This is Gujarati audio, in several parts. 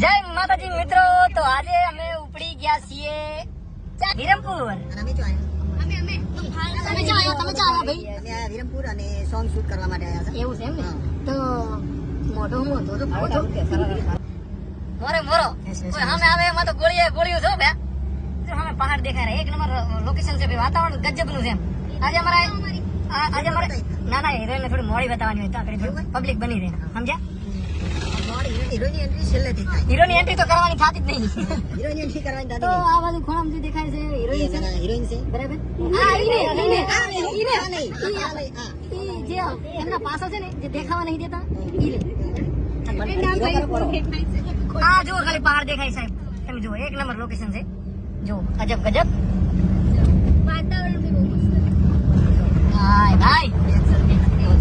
જય માતાજી મિત્રો, તો આજે અમે ઉપડી ગયા છીએ વિરમપુર. વિરમપુર અને સોંગ શૂટ કરવા માટે આવ્યા છે. એવું છે એમ ને? તો મોટો મોરો સામે આવે એમાં તો ગોળીઓ છો બે. સામે પહાડ દેખાય રહ્યા, એક નંબર લોકેશન છે ભાઈ, વાતાવરણ ગજબ નું છે એમ. આજે અમારે ના હિરોઈન ને થોડી મોડી બતાવવાની હોય તો આપણે પબ્લિક બની રહે, સમજ્યા? હિરોઈનની એન્ટ્રી છેલ્લેથી થાય. હિરોઈનની એન્ટ્રી તો કરવાની થતી જ નહીં. હિરોઈનની એન્ટ્રી કરવાની તો દાદી આ બાજુ ખૂણામાં જે દેખાય છે હિરોઈન છે, હિરોઈન છે. બરાબર? જે એમના પાસો છે ને, જે દેખાવા નહીં દેતા ઈ લે. આ જો ખાલી પહાડ દેખાય સાહેબ, તમે જુઓ એક નંબર લોકેશન છે. જો અજબ ગજબ વાતાવરણ બી બહુ મસ્ત. હાય ભાઈ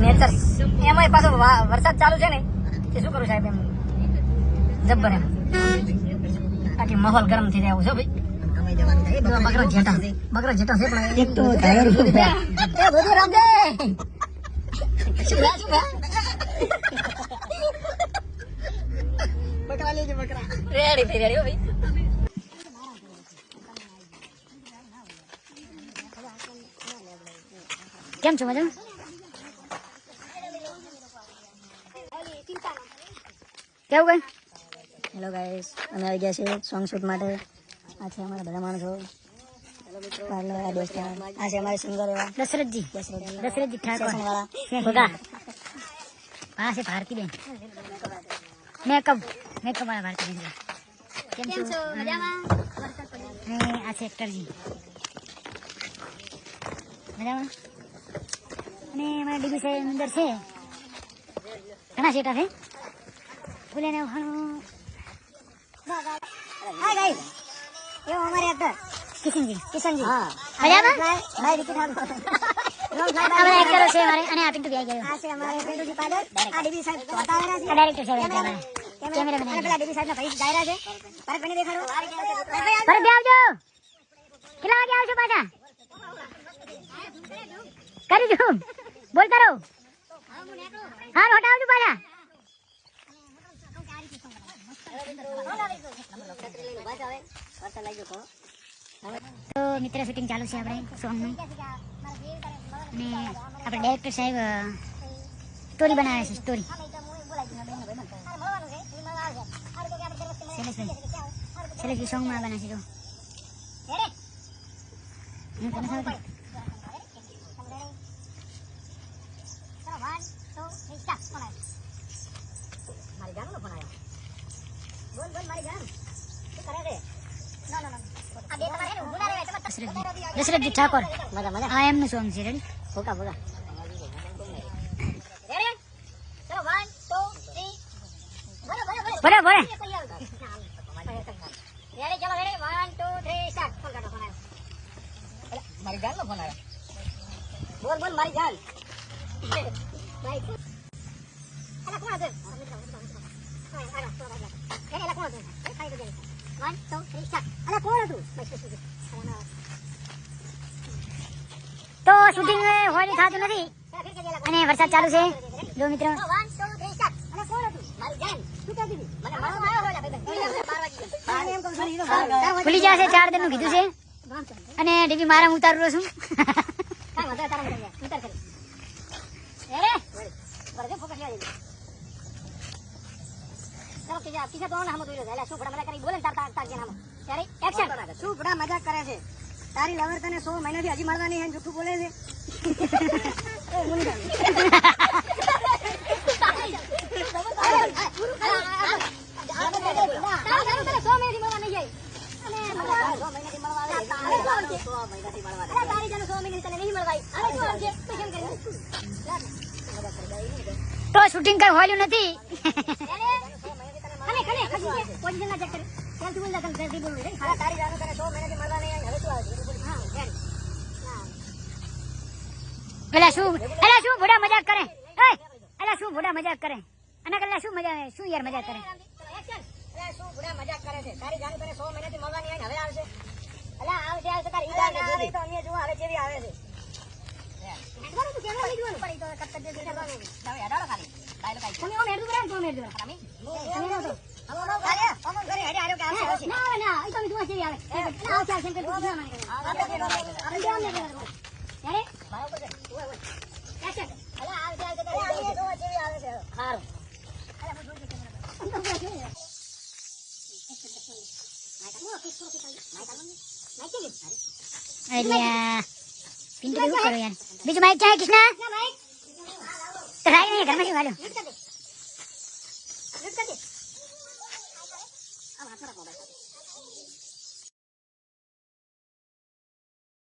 નેચર. એમાંય પાછો વરસાદ ચાલુ છે ને, તે શું કરું સાહેબ, એમ જબ્બર એમ આખી માહોલ ગરમ થઈ જાય એવું છે ભાઈ. બકરો જેટા છે પણ એક તો રાધે બકરા લેજે બકરા. રેડી હો ભાઈ. કેમ છો મજામાં? કેવું કઈ? હેલો ગાઈસ, અમે આવી ગયા છીએ સોંગ શૂટ માટે. આ છે અમારા બધા માણસો. આ છે અમારે સિંગર એવા દશરથજી ઠાકોર વાળા. આ છે ભારતીબેન, મેકઅપ વાળા ભારતીબેન. કેમ છો? મજામાં. અને આ છે એક્ટરજી, મજામાં. અને અમારા ડીબી સાહેબ અંદર છે. ઘણા સેટા છે. બોલે ને હાય ગાઈસ, એવો અમારે એક્ટર કિશનજી. હા મજામાં. ભાઈ રિપીટ આપો. અમારા એક્ટરો છે અમારે. અને આ પિન્ટુ ભાઈ ગયો. આ છે અમારે પિન્ટુજી પાદર. આ ડીબી સાહેબ બતાવેલા છે. આ ડાયરેક્ટર સાહેબ છે અમારે. કેમેરામેન. અને પેલા ડીબી સાહેબ ના ભાઈ ડાયરા છે. પરત બની દેખાડો. પરત બે આવજો. કેટલા વાગે આવશો પાછા? કરી દો, બોલતા રહો. હા હોટા આવજો પાછા. તો મિત્ર શૂટિંગ ચાલુ છે આપણે સોંગનું. અને આપણે ડાયરેક્ટર સાહેબ સ્ટોરી બનાવે છે. સ્ટોરી શૈલેષભાઈ સોંગમાં બને છે. જો દશરથજી ઠાકોર. આ એમનું સોંગ છે. રેડી? બોલા. મારી જાન નો ફોન આવ્યો. બોલ મારી જાન. તો શૂટિંગ હોય થતું નથી અને વરસાદ ચાલુ છે. જો મિત્રો ભૂલી જશે 4 દિન નું કીધું છે. અને ડીબી મારા ઉતારું છું. મજાક કરે છે. તારી લવર તને 100 મહિનાથી હજી મળવાની હે, જુઠ્ઠું બોલે છે. તો શૂટિંગ કઈ હોલ્યું નથી. એલા શું ભોડા મજાક કરે? શું ભોડા મજાક કરે? આના કલ્લા શું યાર મજાક કરે? શું ભોડા મજાક કરે છે? તારી જાન તને 100 મહિનાથી મળવાની હે, હવે આવશે. અલા આવશે તારી ઈદા ને આવે તો અન્ય જો આવે જેવી આવે છે. એકવાર તો કેમેરા લઈ જવાનું પડી તો કટ દે દે. હવે હેડાડો ખાલી. ડાયલોગ આઈ. તમે ઓમ હેડું કરે તો ઓમ હેડું. તમે ના, એ તો અમે જોવા જેવી આવે. આવશે, આવશે, એમ કરીને પૂછવા માંગે. આપણે આમ નહીં કરવાનું. ત્યારે? ક્યાં છે? હારું. અલ્યા પિન્ટુ શું કરો યાર બીજું માઇક ચાહે કૃષ્ણા તો રાઈ નહીં ઘરમાં શું વાળ્યો